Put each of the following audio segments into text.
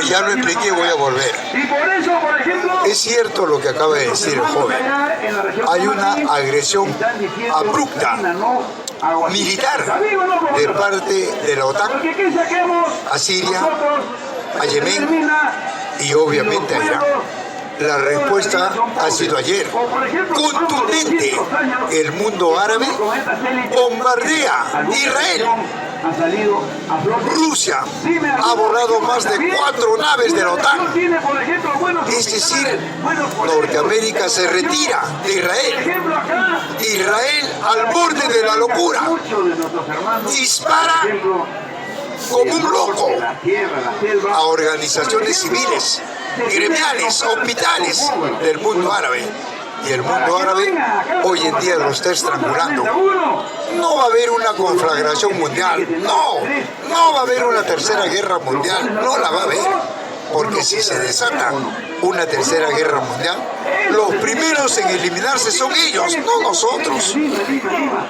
Ya lo expliqué, voy a volver. Es cierto lo que acaba de decir el joven. Hay una agresión abrupta, militar, de parte de la OTAN a Siria, a Yemen y obviamente a Irán. La respuesta ha sido ayer contundente. El mundo árabe bombardea Israel. Rusia ha borrado más de 4 naves de la OTAN. Es decir, Norteamérica se retira de Israel. Israel al borde de la locura. Dispara como un loco a organizaciones civiles, gremiales, hospitales del mundo árabe. Y el mundo árabe hoy en día lo está estrangulando. No va a haber una conflagración mundial, no va a haber una tercera guerra mundial, no la va a haber. Porque si se desata una tercera guerra mundial, los primeros en eliminarse son ellos, no nosotros.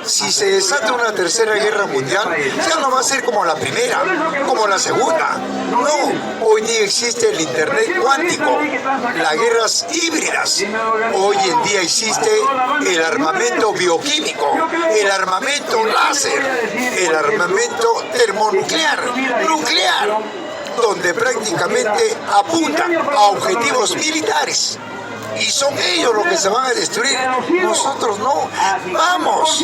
Si se desata una tercera guerra mundial, ya no va a ser como la primera, como la segunda. No, hoy día existe el internet cuántico, las guerras híbridas. Hoy en día existe el armamento bioquímico, el armamento láser, el armamento termonuclear, nuclear, donde prácticamente apuntan a objetivos militares. Y son ellos los que se van a destruir, nosotros no. Vamos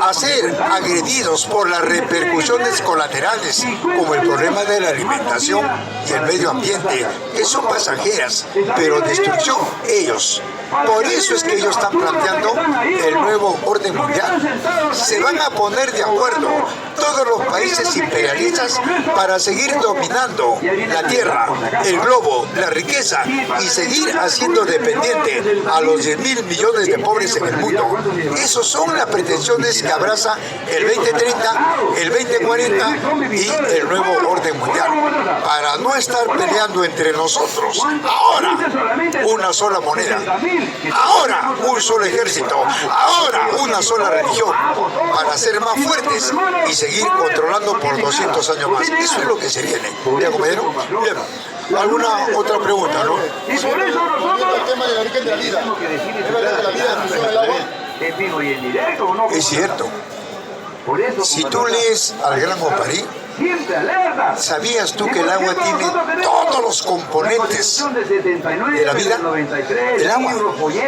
a ser agredidos por las repercusiones colaterales, como el problema de la alimentación y el medio ambiente, que son pasajeras, pero destrucción ellos. Por eso es que ellos están planteando el nuevo orden mundial. Se van a poner de acuerdo todos los países imperialistas para seguir dominando la tierra, el globo, la riqueza y seguir haciendo dependiente a los 10.000 millones de pobres en el mundo. Esas son las pretensiones que abraza el 2030, el 2040 y el nuevo orden mundial. Para no estar peleando entre nosotros, ahora una sola moneda, ahora un solo ejército, ahora una sola religión, para ser más fuertes y seguir controlando por 200 años más. Eso es lo que se viene. ¿Ya, compañero? Bien. ¿Alguna otra pregunta, no? Y por eso nosotros... El tema del origen de la vida. La vida funciona el agua. Es cierto. Si tú lees al Gran Oparí, ¿sabías tú que el agua tiene todos los componentes de la vida? El agua,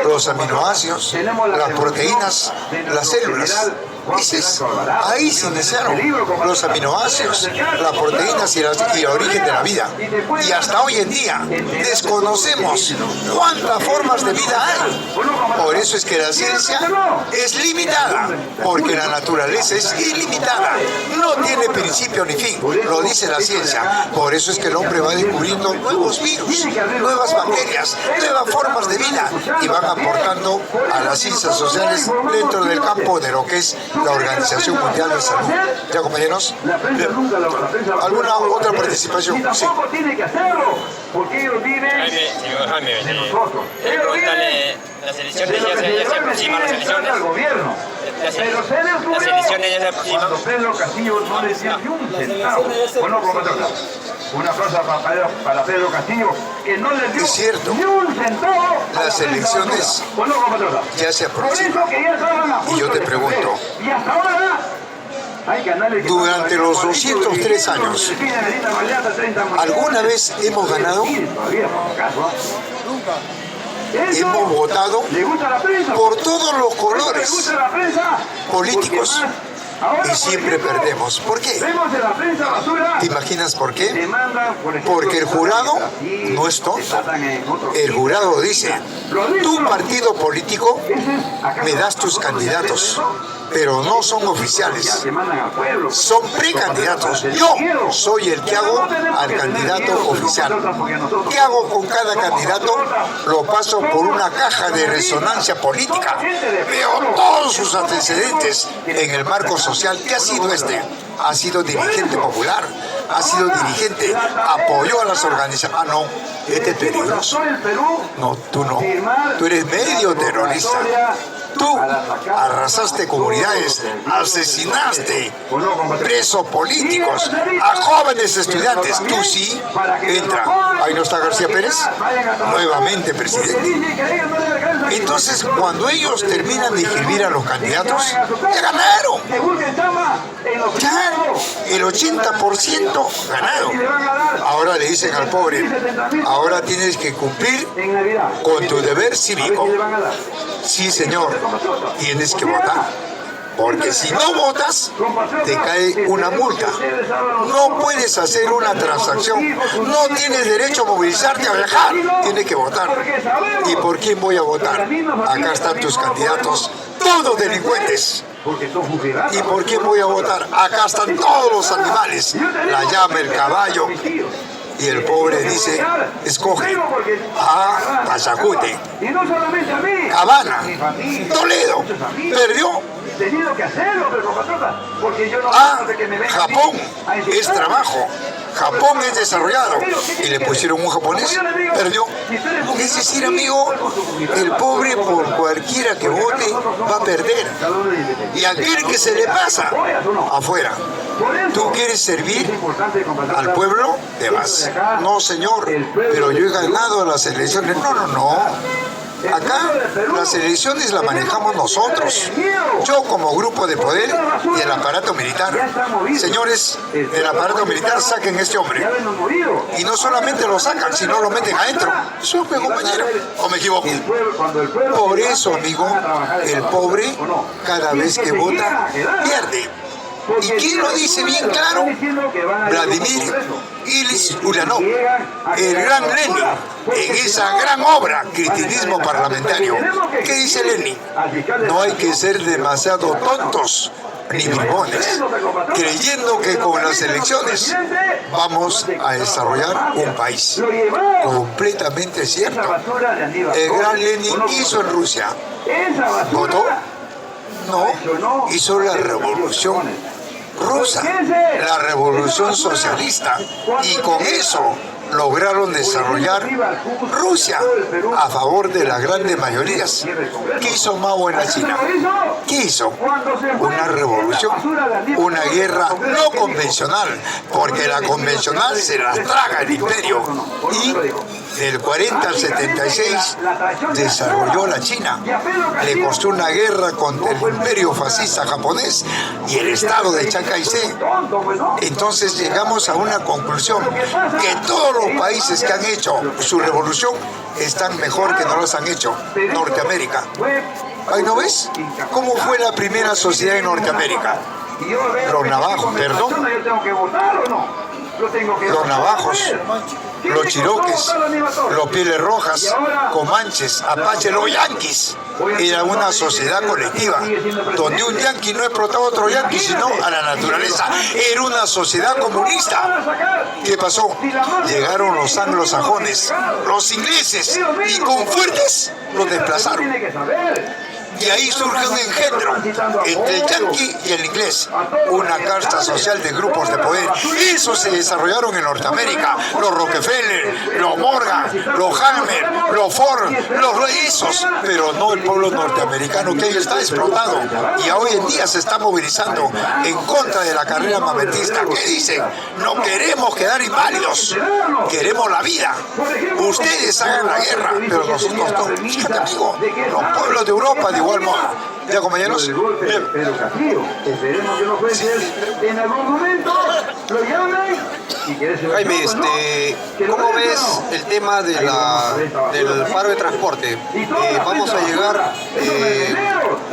los aminoácidos, las proteínas, las células. Ahí se iniciaron los aminoácidos, las proteínas y el origen de la vida. Y hasta hoy en día desconocemos cuántas formas de vida hay. Por eso es que la ciencia es limitada, porque la naturaleza es ilimitada. No tiene principio ni fin, lo dice la ciencia. Por eso es que el hombre va descubriendo nuevos virus, nuevas bacterias, nuevas formas de vida y van aportando a las ciencias sociales dentro del campo de lo que es la Organización Mundial de Salud. ¿Ya, compañeros? ¿Alguna otra participación? Sí. Tiene que hacerlo, porque ellos viven de nosotros. Pregúntale, las elecciones ya se aproximan, las elecciones. Las elecciones ya se aproximan. Cuando Pedro Castillo no le dio ni un centavo. Bueno, una cosa para Pedro Castillo, que no le dio es cierto. Ni un centavo. Las elecciones ya se aproximan. Y yo te pregunto, y hasta ahora durante los 203 años, ¿alguna vez hemos ganado? Hemos votado por todos los colores políticos y siempre perdemos. ¿Por qué? ¿Te imaginas por qué? Porque el jurado no es tonto. El jurado dice, tu partido político me das tus candidatos, pero no son oficiales, son precandidatos. Yo soy el que hago al candidato oficial. ¿Qué hago con cada candidato? Lo paso por una caja de resonancia política. Veo todos sus antecedentes en el marco social. ¿Qué ha sido este? Ha sido dirigente popular, ha sido dirigente, apoyó a las organizaciones. Ah, no, este es peligroso. No, tú no. Tú eres medio terrorista. Tú arrasaste comunidades, asesinaste presos políticos, a jóvenes estudiantes. Tú sí, entra. Ahí no está García Pérez, nuevamente presidente. Entonces, cuando ellos terminan de inscribir a los candidatos, ya ganaron. Ya, el 80% ganado. Ahora le dicen al pobre, ahora tienes que cumplir con tu deber cívico. Sí, señor, tienes que votar. Porque si no votas, te cae una multa. No puedes hacer una transacción. No tienes derecho a movilizarte a viajar. Tienes que votar. ¿Y por quién voy a votar? Acá están tus candidatos, todos delincuentes. ¿Y por quién voy a votar? Acá están todos los animales. La llama, el caballo. Y el pobre dice, escoge a Pachacute, Habana, Toledo, perdió. Japón es trabajo, Japón es desarrollado. Y le pusieron un japonés, perdió. Es decir, amigo, el pobre por cualquiera que vote va a perder. Y aquel que se le pasa, afuera. ¿Tú quieres servir al pueblo? Te vas. No, señor, pero yo he ganado las elecciones. No. Acá las elecciones las manejamos nosotros. Yo como grupo de poder y el aparato militar. Señores del aparato militar, saquen a este hombre. Y no solamente lo sacan, sino lo meten adentro. Supe, compañero. ¿O me equivoco? Por eso, amigo, el pobre cada vez que vota pierde. ¿Y quién lo dice bien claro? Vladimir Ilich Ulyanov, el gran Lenin, en esa gran obra, Criticismo Parlamentario. ¿Qué dice Lenin? No hay que ser demasiado tontos ni bribones, creyendo que con las elecciones vamos a desarrollar un país. Completamente cierto. El gran Lenin hizo en Rusia. ¿Votó? No, hizo la revolución rusa, la revolución socialista, y con eso lograron desarrollar Rusia a favor de las grandes mayorías. ¿Qué hizo Mao en la China? ¿Qué hizo? Una revolución, una guerra no convencional, porque la convencional se las traga el imperio. Y del 40 al 76 desarrolló la China. Le costó una guerra contra el imperio fascista japonés y el estado de Chiang Kai-shek. Entonces llegamos a una conclusión, que todos los países que han hecho su revolución están mejor que no los han hecho. Norteamérica. ¿Ahí no ves? ¿Cómo fue la primera sociedad en Norteamérica? Los navajos, perdón. Los navajos, los chiroques, los pieles rojas, comanches, apaches, los yanquis. Era una sociedad colectiva, donde un yanqui no explotaba a otro yanqui, sino a la naturaleza. Era una sociedad comunista. ¿Qué pasó? Llegaron los anglosajones, los ingleses, y con fuertes los desplazaron. Y ahí surge un engendro entre el yanqui y el inglés, una casta social de grupos de poder. Esos se desarrollaron en Norteamérica, los Rockefeller, los Morgan, los Hammer, los Ford, los esos, pero no el pueblo norteamericano, que está explotado y hoy en día se está movilizando en contra de la carrera armamentista. ¿Qué dicen? No queremos quedar inválidos, queremos la vida. Ustedes hagan la guerra, pero nosotros no. Fíjate, amigo, los pueblos de Europa de igual modo. ¿Ya, compañeros? Pero Castillo, esperemos que los jueces en algún momento lo llamen. Jaime, ¿cómo ves el tema de del paro de transporte? ¿Vamos a llegar,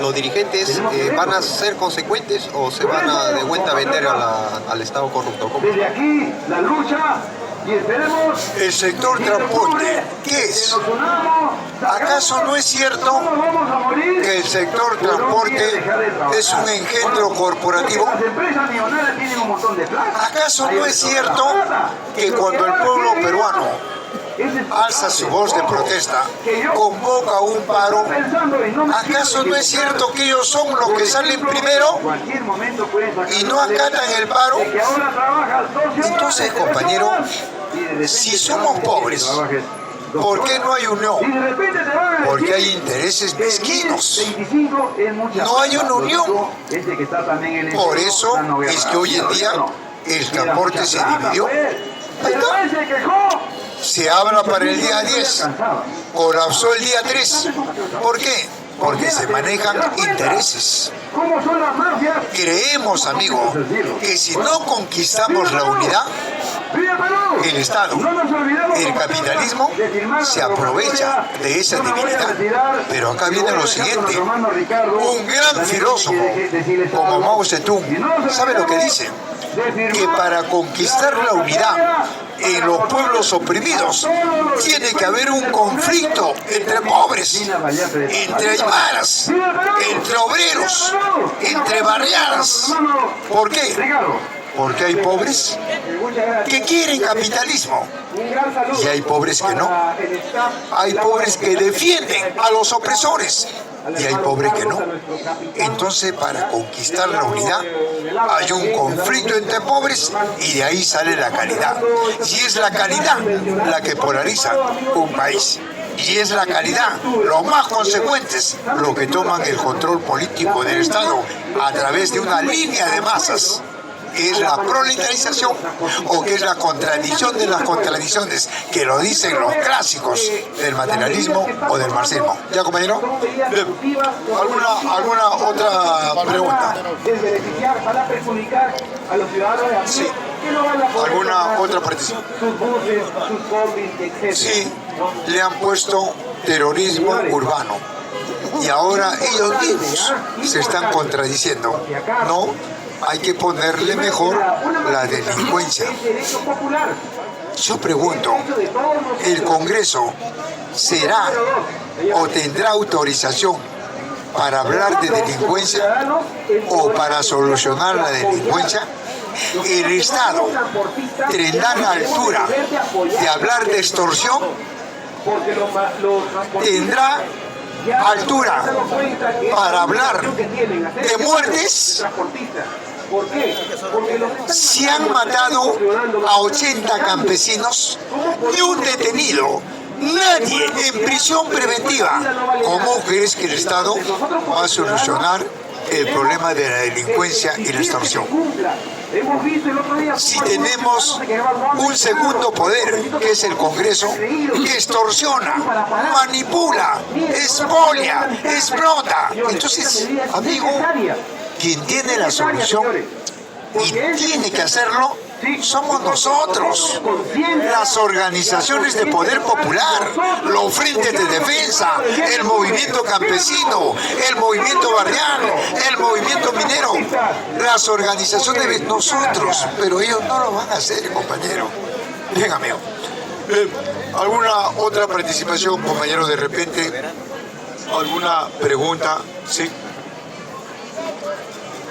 los dirigentes van a ser consecuentes o se van a de vuelta a vender al Estado corrupto? ¿Cómo? Desde aquí, la lucha. Y esperemos el sector transporte, ¿qué es? ¿Acaso no es cierto que el sector transporte es un engendro corporativo? ¿Acaso no es cierto que cuando el pueblo peruano alza su voz de protesta, convoca un paro, acaso no es cierto que ellos son los que salen primero y no acatan el paro? Entonces, compañero, si somos pobres ¿Por qué no hay unión? Porque hay intereses mezquinos. No hay una unión. Por eso es que hoy en día el transporte se dividió. Ahí está. Se habla para el día 10, colapsó el día 3. ¿Por qué? Porque se manejan intereses. Creemos, amigo, que si no conquistamos la unidad, el Estado, el capitalismo, se aprovecha de esa debilidad. Pero acá viene lo siguiente. Un gran filósofo como Mao Zedong, ¿sabe lo que dice? Que para conquistar la unidad en los pueblos oprimidos tiene que haber un conflicto entre pobres, entre aymaras, entre obreros, entre barriadas. ¿Por qué? Porque hay pobres que quieren capitalismo y hay pobres que no. Hay pobres que defienden a los opresores y hay pobres que no. Entonces, para conquistar la unidad hay un conflicto entre pobres y de ahí sale la calidad. Y es la calidad la que polariza un país. Y es la calidad, los más consecuentes, los que toman el control político del Estado a través de una línea de masas. Que es la proletarización o que es la contradicción de las contradicciones, que lo dicen los clásicos del materialismo o del marxismo. ¿Ya, compañero? ¿Alguna otra pregunta? Sí. ¿Alguna otra participación? Sí, le han puesto terrorismo urbano. Y ahora ellos mismos se están contradiciendo. No, hay que ponerle mejor la delincuencia. Yo pregunto, ¿el Congreso será o tendrá autorización para hablar de delincuencia o para solucionar la delincuencia? ¿El Estado tendrá la altura de hablar de extorsión? ¿Tendrá altura para hablar de muertes? Se han matado a 80 campesinos, ni un detenido, nadie en prisión preventiva. ¿Cómo crees que el Estado va a solucionar el problema de la delincuencia y la extorsión? Si tenemos un segundo poder, que es el Congreso, que extorsiona, manipula, expolia, explota. Entonces, amigo, quien tiene la solución y tiene que hacerlo somos nosotros, las organizaciones de poder popular, los frentes de defensa, el movimiento campesino, el movimiento barrial, el movimiento minero, las organizaciones de nosotros, pero ellos no lo van a hacer, compañero. Bien, amigo. ¿Alguna otra participación, compañero, de repente? ¿Alguna pregunta? Sí.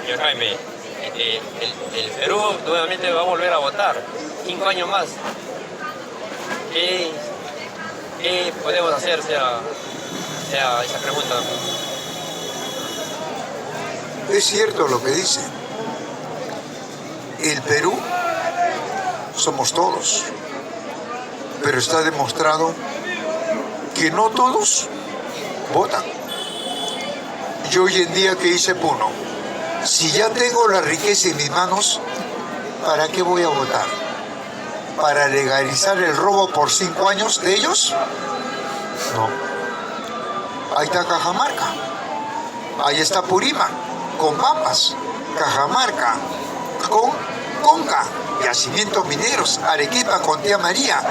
Señor Jaime, el Perú nuevamente va a volver a votar 5 años más. ¿Qué podemos hacer? Sea esa pregunta. Es cierto lo que dice. El Perú somos todos, pero está demostrado que no todos votan. Yo hoy en día, ¿qué hice, Puno? Si ya tengo la riqueza en mis manos, ¿para qué voy a votar? ¿Para legalizar el robo por 5 años de ellos? No. Ahí está Cajamarca. Ahí está Purímac, con Pampas. Cajamarca, con Conca, yacimientos mineros. Arequipa con Tía María.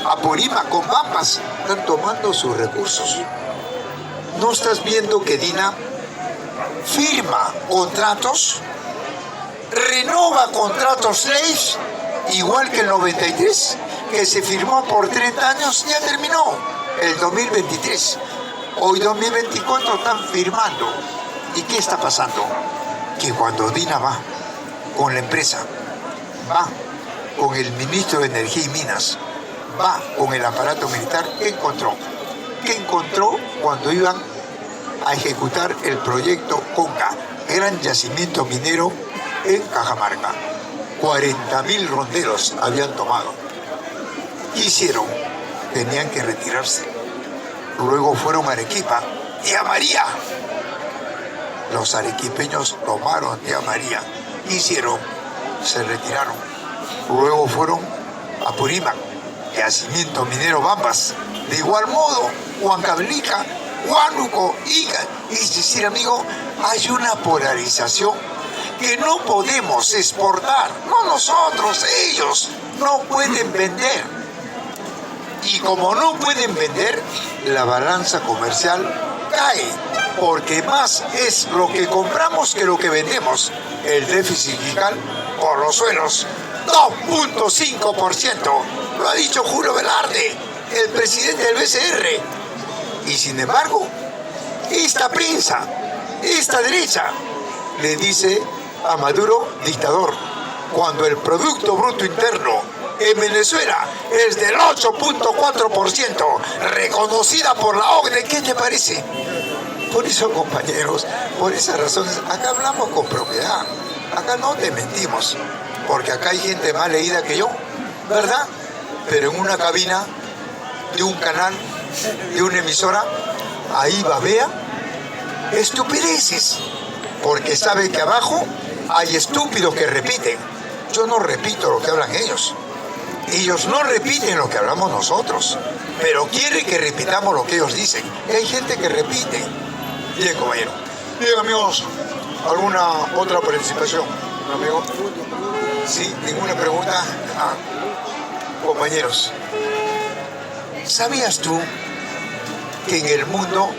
Apurímac con Pampas. Están tomando sus recursos. ¿No estás viendo que Dina firma contratos, renova contratos leyes, igual que el 93, que se firmó por 30 años, ya terminó el 2023. Hoy 2024 están firmando. ¿Y qué está pasando? Que cuando Dina va con la empresa, va con el ministro de Energía y Minas, va con el aparato militar, ¿qué encontró? ¿Qué encontró cuando iban a ejecutar el proyecto Conca, gran yacimiento minero en Cajamarca? 40.000 ronderos habían tomado. ¿Qué hicieron? tenían que retirarse. Luego fueron a Arequipa, tía María. Los arequipeños tomaron tía María, hicieron, se retiraron. Luego fueron a Apurímac, yacimiento minero Bambas. De igual modo, Huancavelica, Huánuco, Ica. Es decir, amigo, hay una polarización que no podemos exportar. No nosotros, ellos no pueden vender. Y como no pueden vender, la balanza comercial cae, porque más es lo que compramos que lo que vendemos. El déficit fiscal por los suelos, 2.5%. Lo ha dicho Julio Velarde, el presidente del BCR. Y sin embargo, esta prensa, esta derecha, le dice a Maduro dictador, cuando el Producto Bruto Interno en Venezuela es del 8.4%, reconocida por la OCDE. ¿Qué te parece? Por eso, compañeros, por esas razones, acá hablamos con propiedad, acá no te mentimos, porque acá hay gente más leída que yo, ¿verdad? Pero en una cabina de un canal, de una emisora, ahí babea estupideces, porque sabe que abajo hay estúpidos que repiten. Yo no repito lo que hablan ellos. Ellos no repiten lo que hablamos nosotros, pero quieren que repitamos lo que ellos dicen. Y hay gente que repite. Bien, compañero. Bien, amigos, ¿alguna otra participación? ¿Amigo? Sí, ninguna pregunta. Compañeros, ¿sabías tú que en el mundo,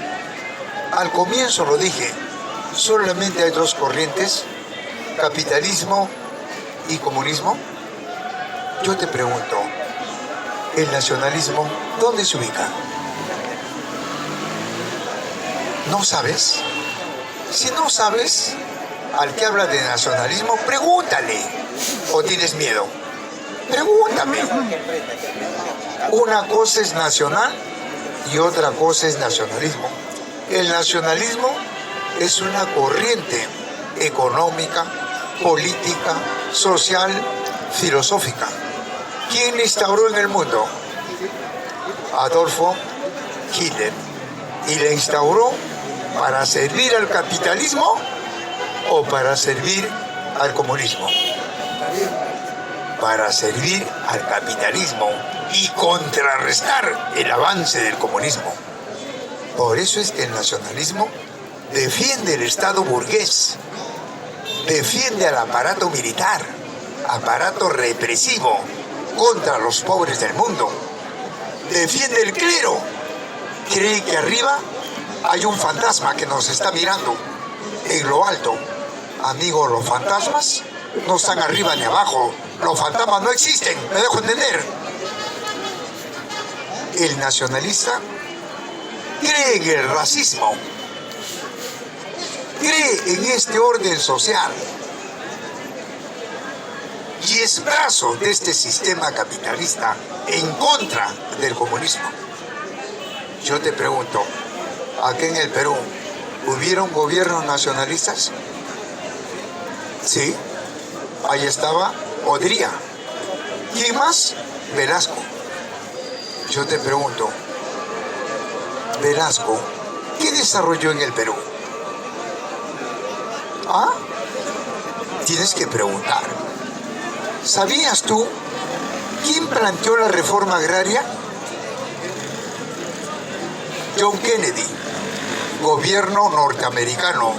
al comienzo lo dije, solamente hay dos corrientes, capitalismo y comunismo? Yo te pregunto, ¿el nacionalismo dónde se ubica? ¿No sabes? Si no sabes, al que habla de nacionalismo, pregúntale. ¿O tienes miedo? Pregúntame. Una cosa es nacional y otra cosa es nacionalismo. El nacionalismo es una corriente económica, política, social, filosófica. ¿Quién instauró en el mundo? Adolfo Hitler. ¿Y la instauró para servir al capitalismo o para servir al comunismo? Para servir al capitalismo y contrarrestar el avance del comunismo. Por eso es que el nacionalismo defiende el Estado burgués, defiende al aparato militar, aparato represivo contra los pobres del mundo, defiende el clero, cree que arriba hay un fantasma que nos está mirando en lo alto. Amigos, los fantasmas no están arriba ni abajo, los fantasmas no existen, me dejo entender. El nacionalista cree en el racismo, cree en este orden social y es brazo de este sistema capitalista en contra del comunismo. Yo te pregunto, ¿aquí en el Perú hubieron gobiernos nacionalistas? Sí, ahí estaba Odría. ¿Quién más? Velasco. Yo te pregunto, Velasco, ¿qué desarrolló en el Perú? ¿Ah? Tienes que preguntar. ¿Sabías tú quién planteó la reforma agraria? John Kennedy, gobierno norteamericano,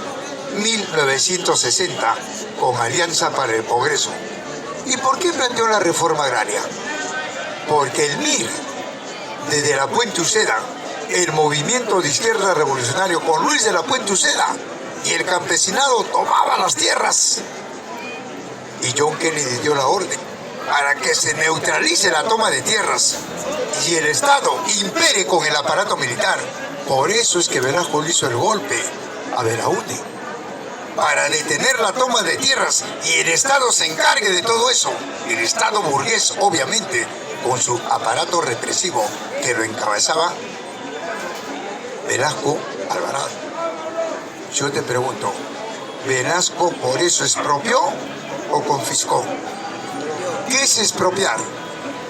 1960, con Alianza para el Progreso. ¿Y por qué planteó la reforma agraria? Porque el MIR, desde la Puente Uceda, el movimiento de izquierda revolucionario con Luis de la Puente Uceda y el campesinado tomaba las tierras. Y John Kennedy dio la orden para que se neutralice la toma de tierras y el Estado impere con el aparato militar. Por eso es que Velasco le hizo el golpe a Belaúnde, para detener la toma de tierras y el Estado se encargue de todo eso. El Estado burgués, obviamente, con su aparato represivo que lo encabezaba Velasco Alvarado. Yo te pregunto, ¿Velasco por eso expropió o confiscó? ¿Qué es expropiar?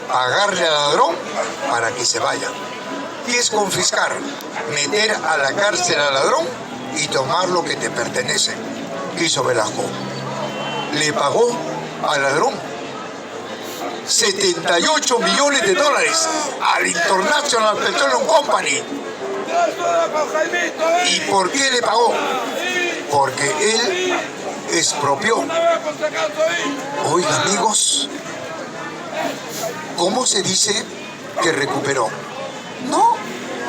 pagarle al ladrón para que se vaya. ¿Qué es confiscar? Meter a la cárcel al ladrón y tomar lo que te pertenece. ¿Qué hizo Velasco? Le pagó al ladrón 78 millones de dólares al International Petroleum Company. ¿Y por qué le pagó? Porque él expropió. Oiga, amigos, ¿cómo se dice que recuperó? No,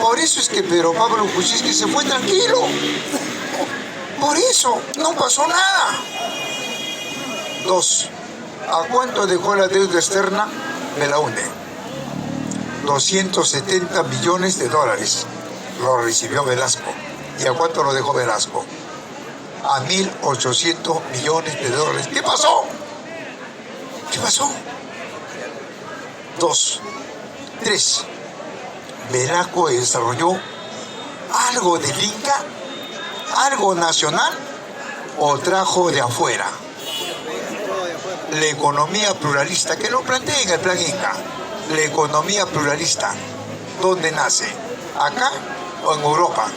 por eso es que Pedro Pablo Kuczynski se fue tranquilo. Por eso, no pasó nada. 2. ¿A cuánto dejó la deuda externa? Me la hunde. 270 millones de dólares lo recibió Velasco. ¿Y a cuánto lo dejó Velasco? A 1.800 millones de dólares. ¿Qué pasó? ¿Qué pasó? 2. 3. Velasco desarrolló algo del Inca, algo nacional, o trajo de afuera. La economía pluralista, que lo plantea en el plan Inca. La economía pluralista, ¿dónde nace? ¿Acá o en Europa?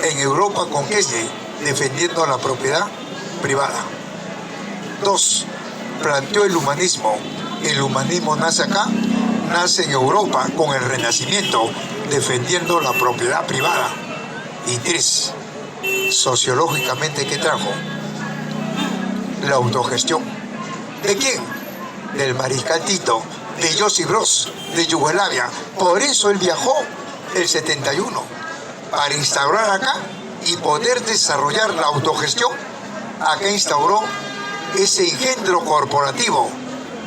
En Europa, ¿con qué? Defendiendo la propiedad privada. 2. Planteó el humanismo. El humanismo nace acá, nace en Europa con el Renacimiento, defendiendo la propiedad privada. Y 3. Sociológicamente, ¿qué trajo? La autogestión. ¿De quién? Del mariscal Tito, de Josip Broz, de Yugoslavia. Por eso él viajó el 71, para instaurar acá y poder desarrollar la autogestión. Acá instauró ese engendro corporativo,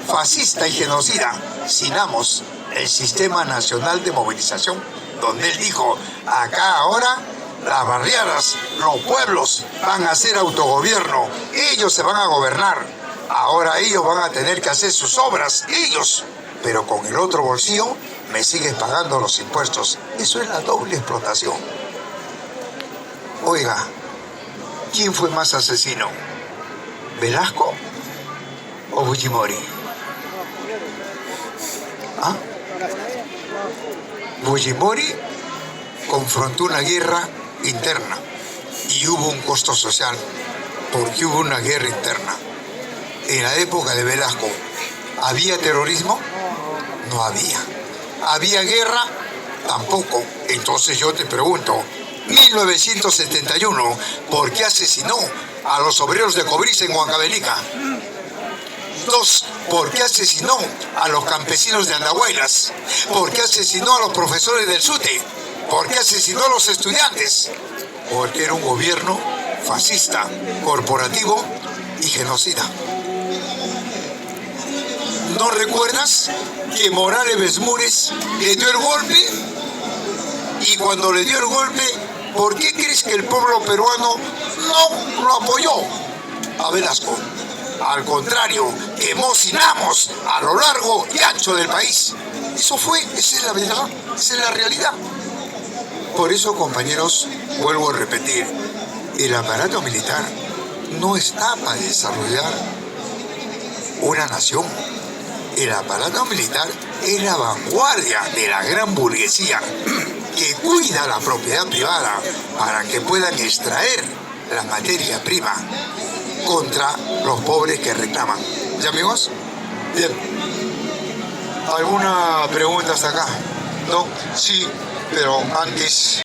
fascista y genocida, SINAMOS, el Sistema Nacional de Movilización, donde él dijo, acá ahora las barriadas, los pueblos van a hacer autogobierno, ellos se van a gobernar. Ahora ellos van a tener que hacer sus obras, ellos, pero con el otro bolsillo me sigues pagando los impuestos. Eso es la doble explotación. Oiga, ¿quién fue más asesino? ¿Velasco o Fujimori? ¿Ah? Fujimori confrontó una guerra interna y hubo un costo social porque hubo una guerra interna. En la época de Velasco, ¿había terrorismo? No había. ¿Había guerra? Tampoco. Entonces yo te pregunto, 1971, ¿por qué asesinó a los obreros de Cobriza en Huancavelica? 2. ¿Por qué asesinó a los campesinos de Andahuaylas? ¿Por qué asesinó a los profesores del SUTE? ¿Por qué asesinó a los estudiantes? Porque era un gobierno fascista, corporativo y genocida. ¿No recuerdas que Morales Besmúrez le dio el golpe? Y cuando le dio el golpe, ¿por qué crees que el pueblo peruano no lo apoyó a Velasco? Al contrario, quemó SINAMOS a lo largo y ancho del país. Eso fue, esa es la verdad, esa es la realidad. Por eso, compañeros, vuelvo a repetir, el aparato militar no está para desarrollar una nación. El aparato militar es la vanguardia de la gran burguesía que cuida la propiedad privada para que puedan extraer la materia prima contra los pobres que reclaman. ¿Ya, amigos? Bien. ¿Alguna pregunta hasta acá? ¿No? Sí, pero antes...